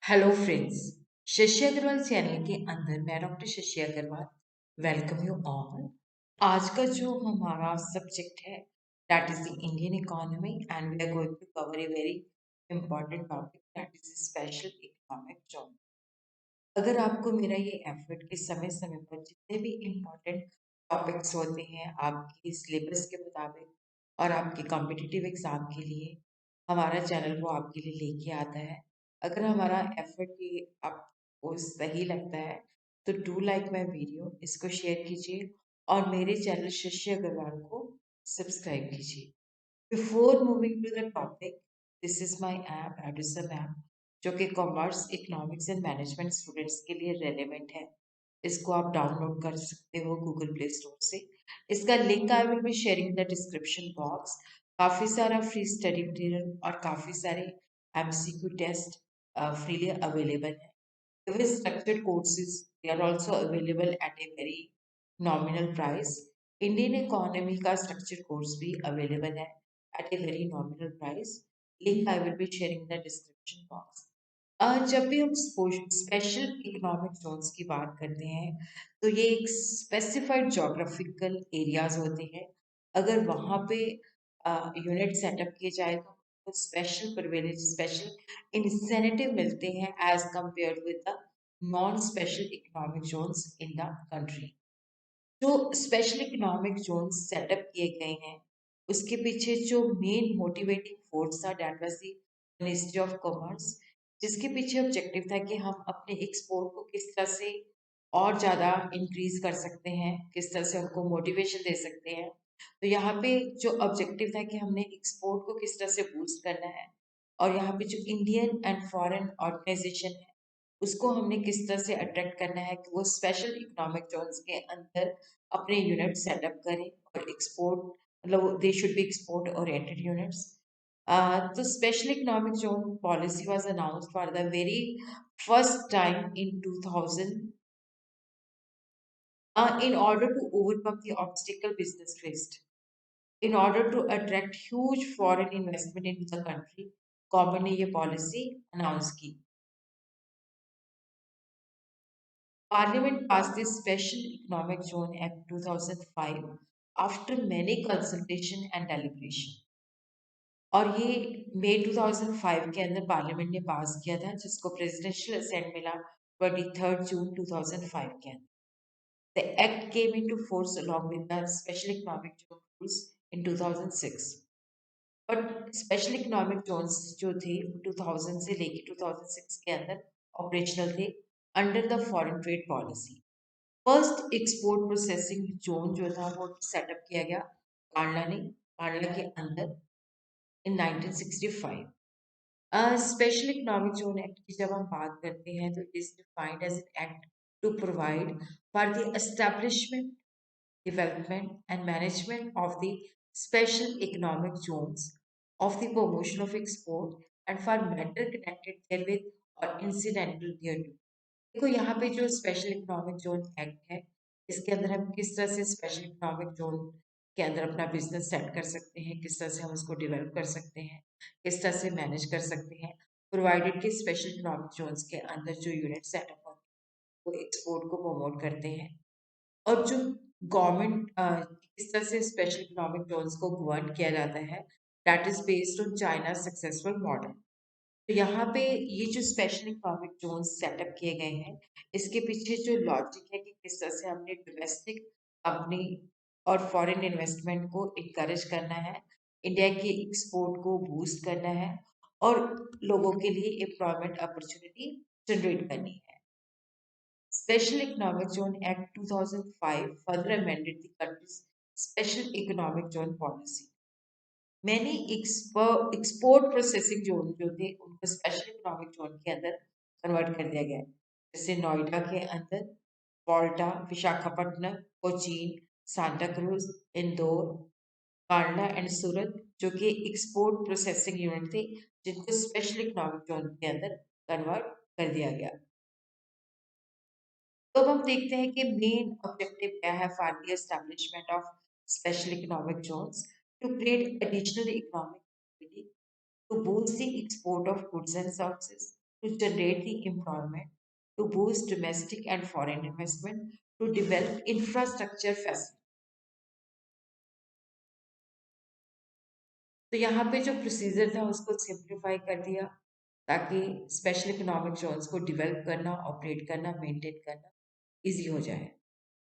Hello friends. Shashi Agarwal channel के अंदर मैं doctor Shashi Agarwal welcome you all. आज का जो हमारा सब्जेक्ट है that is the Indian economy and we are going to cover a very important topic that is special economic zone. अगर आपको मेरा ये एफर्ट के समय समय पर जितने भी इम्पोर्टेंट टॉपिक्स होते हैं आपके सिलेबस के मुताबिक और आपके कॉम्पिटिटिव एग्जाम के लिए हमारा चैनल वो आपके लिए लेके आता है। अगर हमारा एफर्ट ये आपको सही लगता है तो डू लाइक माय वीडियो, इसको शेयर कीजिए और मेरे चैनल शशि अग्रवाल को सब्सक्राइब कीजिए। Before moving to the topic, this is my app Edusum app जो कि commerce economics and management students के लिए रेलेवेंट है। इसको आप डाउनलोड कर सकते हो गूगल प्ले स्टोर से। इसका link I will be sharing the description box. काफ़ी सारा फ्री स्टडी मटेरियल और काफ़ी सारे एमसीक्यू टेस्ट फ्रीली अवेलेबल है। Even structured courses, they are also available at a very nominal price. Indian economy का structured course भी available है at a very nominal price. Link I will be sharing in the description box. जब भी हम special economic Jones की बात करते हैं तो ये एक स्पेसिफाइड जोग्राफिकल एरियाज होते हैं। अगर वहाँ पे यूनिट सेटअप किए जाए तो स्पेशल प्रिविलेज स्पेशल इंसेंटिव मिलते हैं as compare with the non special economic zones in the country. जो स्पेशल इकोनॉमिक जोन सेटअप किए गए हैं उसके पीछे जो मेन मोटिवेटिंग फोर्स था that was the ministry of commerce, जिसके पीछे ऑब्जेक्टिव था कि हम अपने एक्सपोर्ट को किस तरह से और ज़्यादा इंक्रीज कर सकते हैं, किस तरह से उनको मोटिवेशन दे सकते हैं। तो यहाँ पे जो ऑब्जेक्टिव था कि हमने एक्सपोर्ट को किस तरह से बूस्ट करना है और यहाँ पे जो इंडियन एंड फॉरेन ऑर्गेनाइजेशन है उसको हमने किस तरह से अट्रैक्ट करना है कि वो स्पेशल इकोनॉमिक जोन्स के अंदर अपने यूनिट सेटअप करें और एक्सपोर्ट, मतलब they should be export oriented units. तो special economic zone policy was announced for the very first time in 2000 in order to overcome the obstacle business faced. In order to attract huge foreign investment into the country, government ने ये policy announce की। Parliament passed the Special Economic Zone Act 2005 after many consultation and deliberation. और ये मई 2005 के अंदर parliament ने पास किया था जिसको प्रेसिडेंशियल असेंट मिला 23 जून 2005 के अंदर। The act came into force along with the Special Economic Zone rules in 2006. But special economic Jones जो थे 2000 से लेके 2006 के अंदर ऑपरेशनल थे under the foreign trade policy. First export processing zone जो था वो सेटअप किया गया कांडला के अंदर in 1965। Special economic zone act की जब हम बात करते हैं तो it is defined as an act to provide for the establishment, development and management of the special economic zones, of the promotion of export and for matter connected therewith or incidental thereto। देखो यहाँ पे जो special economic zone act है इसके अंदर हम किस तरह से स्पेशल इकोनॉमिक जोन के अंदर अपना बिजनेस सेट कर सकते हैं, किस तरह से हम उसको डेवलप कर सकते हैं, किस तरह से मैनेज कर सकते हैं, प्रोवाइडेड कि स्पेशल इकोनॉमिक जोन्स के अंदर जो यूनिट सेटअप होते हैं वो एक्सपोर्ट को प्रमोट करते हैं। और जो गवर्नमेंट किस तरह से स्पेशल इकोनॉमिक जोन्स को गवर्न किया जाता है that is based on China successful model. तो यहाँ पे ये जो स्पेशल इकोनॉमिक जोन सेटअप किए गए हैं इसके पीछे जो लॉजिक है कि किस तरह से हमने डोमेस्टिक कंपनी और फॉरेन इन्वेस्टमेंट को इनकरेज करना है, इंडिया के एक्सपोर्ट को बूस्ट करना है और लोगों के लिए एम्प्लॉयमेंट अपॉर्चुनिटी जनरेट करनी है। Special Economic Zone Act 2005 further amended the country's Special Economic Zone policy. Many export processing zone जो थे उनको स्पेशल इकोनॉमिक जोन के अंदर कन्वर्ट कर दिया गया है, जैसे नोएडा के अंदर पोल्टा, विशाखापट्टनम, कोचीन, सांता क्रूज, इंदौर, कांडला एंड सूरत जो कि एक्सपोर्ट प्रोसेसिंग यूनिट थे जिनको स्पेशल इकोनॉमिक जोन के अंदर कन्वर्ट कर दिया गया। तो अब हम देखते हैं कि मेन ऑब्जेक्टिव क्या है for the establishment of special economic zones to create additional economic activity to boost the export of goods and services to generate the employment, to boost domestic and foreign investment, to develop infrastructure facilities. तो यहाँ पे जो procedure था उसको simplify कर दिया ताकि special economic Jones को डेवलप करना, ऑपरेट करना, मेंटेन करना इजी हो जाए।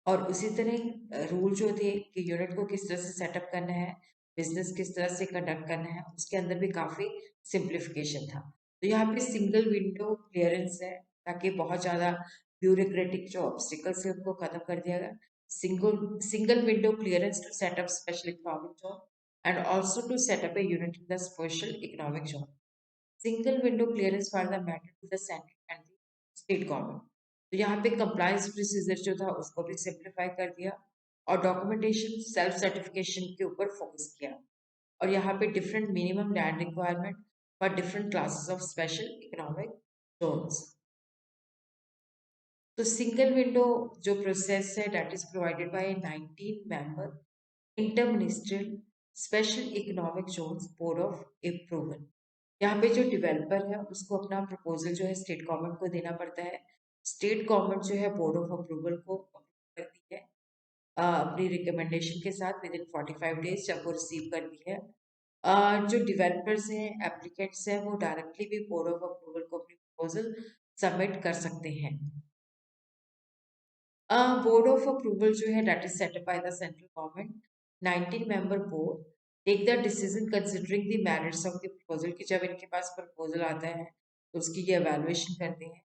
और उसी तरह रूल जो थे कि यूनिट को किस तरह से सेटअप करना है, बिजनेस किस तरह से कंडक्ट करना है, उसके अंदर भी काफ़ी सिंप्लीफिकेशन था। तो यहाँ पे सिंगल विंडो क्लियरेंस है ताकि बहुत ज़्यादा ब्यूरोक्रेटिक जो ऑब्स्टिकल्स है उनको खत्म कर दिया गया। Single single window clearance to set up special economic zone and also to set up a unit in the special economic zone. Single window clearance for the matter to the central and the state government. तो यहाँ पे compliance procedure जो था उसको भी simplify कर दिया और documentation self certification के ऊपर focus किया और यहाँ पे different minimum land requirement for different classes of special economic zones. तो single window जो process है that is provided by a 19 member interministerial special economic zones board of approval. यहाँ पे जो डेवलपर है उसको अपना प्रपोजल जो है स्टेट गवर्नमेंट को देना पड़ता है। स्टेट गवर्नमेंट जो है बोर्ड ऑफ अप्रूवल को अप्रूव करती है अपनी रिकमेंडेशन के साथ विद इन 45 डेज जब वो रिसीव करती है। जो डेवलपर्स हैं एप्लीकेंट्स हैं वो डायरेक्टली भी बोर्ड ऑफ अप्रूवल को अपनी प्रपोजल सबमिट कर सकते हैं। बोर्ड ऑफ अप्रूवल जो है that is set up by the central government 19 member board take the decision considering the merits of the proposal कि जब इनके पास प्रपोजल आता है तो उसकी ये evaluation करते हैं।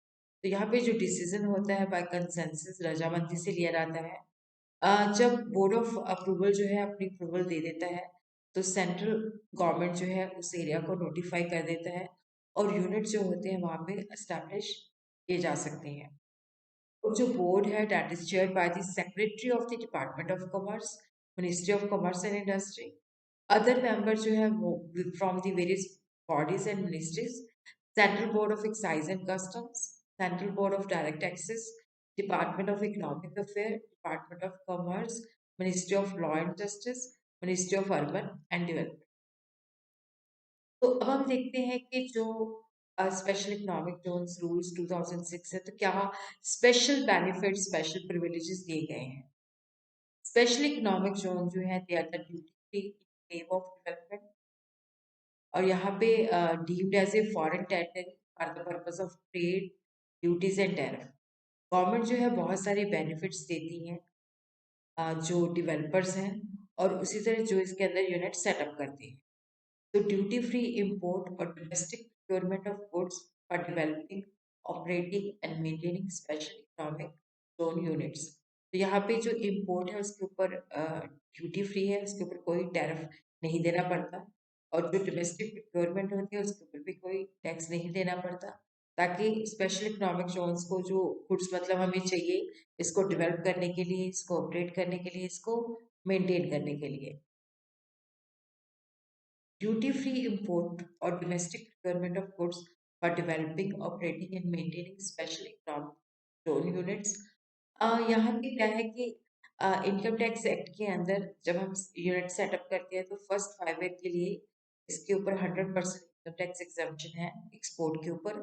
तो यहाँ पे जो डिसीजन होता है बाय कंसेंसस रजामंदी से लिया जाता है। जब बोर्ड ऑफ अप्रूवल जो है अपनी अप्रूवल दे देता है तो सेंट्रल गवर्नमेंट जो है उस एरिया को नोटिफाई कर देता है और यूनिट जो होते हैं वहाँ पे एस्टैब्लिश किए जा सकते हैं। और जो बोर्ड है that is chaired by the secretary of the department of commerce, ministry of commerce and industry. Other member जो है वो from the various bodies and ministries, central board of excise and customs, central board of direct taxes, department of economic affair, department of commerce, ministry of law and justice, ministry of urban and development. तो अब हम देखते हैं कि जो special economic Jones rules 2006 है तो क्या स्पेशल बेनिफिट स्पेशल प्रिविलेजेस दिए गए हैं। स्पेशल इकोनॉमिक जोन जो है they are the duty free wave of development और यहाँ पे deemed as a foreign territory for the purpose of trade duties and tariff. Government जो है बहुत सारे बेनिफिट्स देती हैं जो डेवलपर्स हैं और उसी तरह जो इसके अंदर यूनिट सेटअप करते हैं। तो ड्यूटी फ्री इंपोर्ट और domestic procurement of goods for developing operating and maintaining special economic zone units. तो यहाँ पे जो इंपोर्ट है उसके ऊपर ड्यूटी फ्री है, उसके ऊपर कोई टैरिफ नहीं देना पड़ता और जो डोमेस्टिक प्रोक्योरमेंट होती है उसके ऊपर भी कोई टैक्स नहीं देना पड़ता ताकि स्पेशल इकोनॉमिक जोन्स को जो गुड्स मतलब हमें चाहिए इसको डेवलप करने के लिए, इसको ऑपरेट करने के लिए, इसको मेंटेन करने के लिए। Duty-free import or domestic procurement of goods for developing, operating and maintaining special economic zone units। यहाँ पे क्या है कि इनकम टैक्स एक्ट के अंदर जब हम यूनिट सेटअप करते हैं तो फर्स्ट 5 ईयर के लिए इसके ऊपर 100% इनकम टैक्स एग्जम्पशन है एक्सपोर्ट के ऊपर।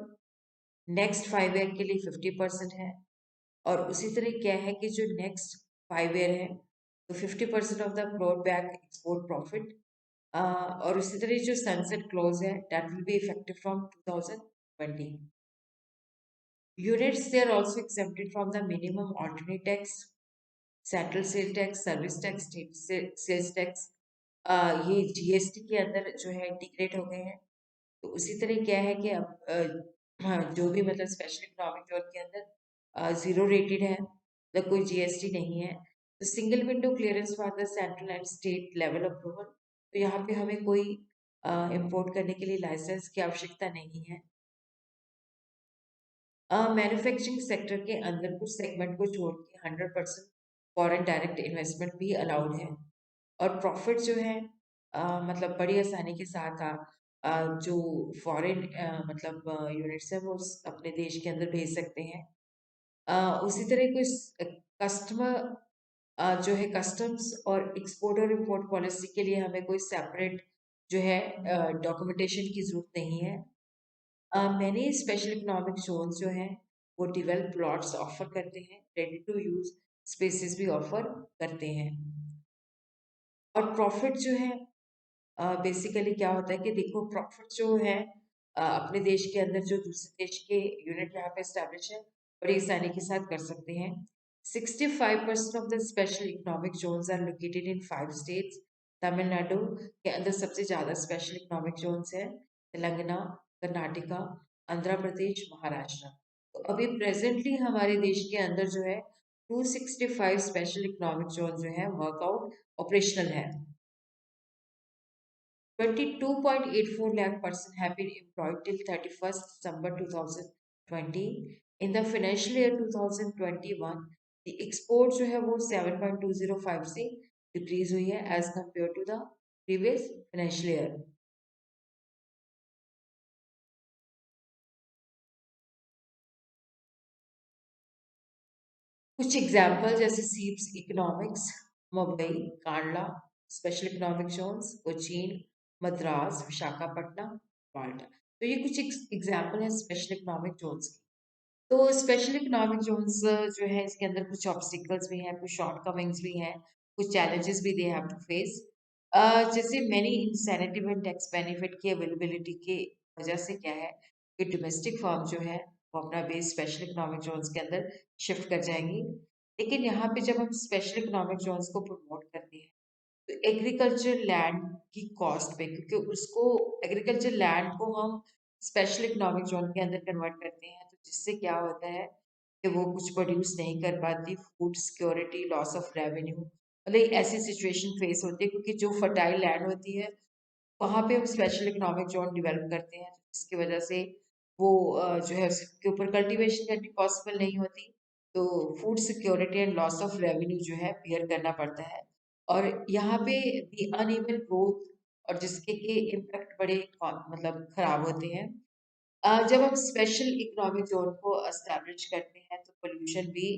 नेक्स्ट 5 ईयर के लिए 50% है और उसी तरह क्या है कि जो नेक्स्ट 5 ईयर है तो 50% of the float back export profit. और उसी तरह जो सनसेट क्लॉज है that will be effective from 2020। Units they are also exempted from the minimum alternate tax, central sale tax, service tax, state sales tax. ये GST के अंदर जो है इंटीग्रेट हो गए हैं। तो उसी तरह क्या है कि अब हाँ, जो भी मतलब स्पेशल इकोनॉमिक जोन के अंदर जीरो रेटेड है मतलब कोई जीएसटी नहीं है। तो single window clearance for the central and state level approval. तो यहाँ पे हमें कोई इंपोर्ट करने के लिए लाइसेंस की आवश्यकता नहीं है। मैन्युफैक्चरिंग सेक्टर के अंदर कुछ सेगमेंट को छोड़ के 100% फॉरेन डायरेक्ट इन्वेस्टमेंट भी अलाउड है और प्रॉफिट जो है मतलब बड़ी आसानी के साथ जो फॉरेन मतलब यूनिट्स है वो अपने देश के अंदर भेज सकते हैं। उसी तरह कोई कस्टमर जो है कस्टम्स और एक्सपोर्ट और इम्पोर्ट पॉलिसी के लिए हमें कोई सेपरेट जो है डॉक्यूमेंटेशन की जरूरत नहीं है। मैंने स्पेशल इकोनॉमिक जोन जो हैं वो डेवलप प्लॉट्स ऑफर करते हैं, रेडी टू यूज स्पेसेस भी ऑफर करते हैं। और प्रॉफिट जो है बेसिकली क्या होता है कि देखो प्रॉफिट जो है अपने देश के अंदर जो दूसरे देश के यूनिट यहाँ पे एस्टेब्लिश है बड़ी आसानी के साथ कर सकते हैं। 65% of the special economic zones are located in 5 states. Tamil Nadu के अंदर सबसे ज़्यादा स्पेशल इकोनॉमिक जोन्स है, तेलंगाना, कर्नाटका, आंध्र प्रदेश, महाराष्ट्र। तो अभी प्रेजेंटली हमारे देश के अंदर जो है 265 स्पेशल इकोनॉमिक जोन जो है वर्कआउट ऑपरेशनल है। 22.84 lakh person have been employed till 31st December 2020. In the financial year 2021, the export जो है वो 7.205 से डिक्रीज हुई है as compared to the previous financial year. कुछ एग्जाम्पल जैसे SEEPZ economics, Mumbai, Kandla, special economic zones, Cochin, Madras, Visakhapatnam, Malta. तो ये कुछ एग्जाम्पल है स्पेशल इकोनॉमिक जोन्स की। तो स्पेशल इकोनॉमिक जोन्स जो है इसके अंदर कुछ ऑब्स्टिकल्स भी हैं, कुछ शॉर्टकमिंग्स भी हैं, कुछ चैलेंजेस भी दे हैव टू फेस। जैसे many incentive and tax benefit की अवेलेबिलिटी की वजह से क्या है कि डोमेस्टिक फर्म जो है वो अपना बेस स्पेशल इकोनॉमिक जोन्स के अंदर शिफ्ट कर जाएंगी। लेकिन यहाँ पे जब हम स्पेशल इकोनॉमिक जोन्स को प्रमोट करते हैं तो एग्रीकल्चर लैंड की कॉस्ट पे, क्योंकि उसको एग्रीकल्चर लैंड को हम स्पेशल इकोनॉमिक जोन के अंदर कन्वर्ट करते हैं, तो जिससे क्या होता है कि वो कुछ प्रोड्यूस नहीं कर पाती, food security, loss of revenue, मतलब ऐसी सिचुएशन फेस होती है क्योंकि जो फर्टाइल लैंड होती है वहाँ पे हम स्पेशल इकोनॉमिक जोन डेवलप करते हैं, जिसकी वजह से वो जो है उसके ऊपर कल्टीवेशन करनी पॉसिबल नहीं होती, तो food security and loss of revenue जो है बियर करना पड़ता है। और यहाँ पे दी अनइवन ग्रोथ और जिसके के इम्पैक्ट बड़े मतलब खराब होते हैं। जब हम स्पेशल इकोनॉमिक जोन को एस्टैब्लिश करते हैं तो पोल्यूशन भी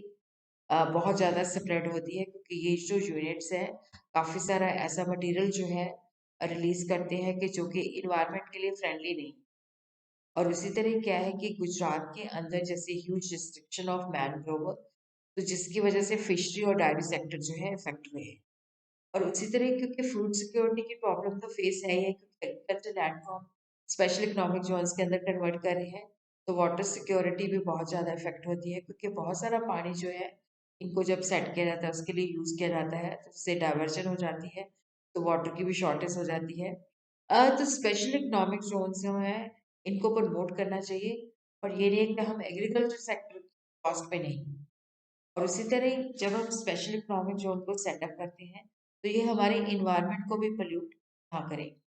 बहुत ज़्यादा स्प्रेड होती है, क्योंकि ये जो यूनिट्स हैं काफ़ी सारा ऐसा मटेरियल जो है रिलीज करते हैं कि जो कि इन्वायरमेंट के लिए फ्रेंडली नहीं। और उसी तरह क्या है कि गुजरात के अंदर जैसे ह्यूज रिस्ट्रिक्शन ऑफ मैनग्रोव, तो जिसकी वजह से फिशरी और डायरी सेक्टर जो है इफेक्ट हुए हैं। और उसी तरह क्योंकि फूड सिक्योरिटी की प्रॉब्लम तो फेस है ही है, क्योंकि एग्रीकल्चर लैंड को हम स्पेशल इकोनॉमिक जोन्स के अंदर कन्वर्ट कर रहे हैं, तो वाटर सिक्योरिटी भी बहुत ज़्यादा इफेक्ट होती है, क्योंकि बहुत सारा पानी जो है इनको जब सेट किया जाता है उसके लिए यूज़ किया जाता है तो उससे डाइवर्जन हो जाती है, तो वाटर की भी शॉर्टेज हो जाती है। तो स्पेशल इकोनॉमिक जोन जो है इनको प्रमोट करना चाहिए, और ये नहीं कि हम एग्रीकल्चर सेक्टर कॉस्ट पे नहीं। और उसी तरह जब हम स्पेशल इकोनॉमिक जोन को सेटअप करते हैं तो ये हमारे इन्वायरमेंट को भी पोल्यूट ना करे।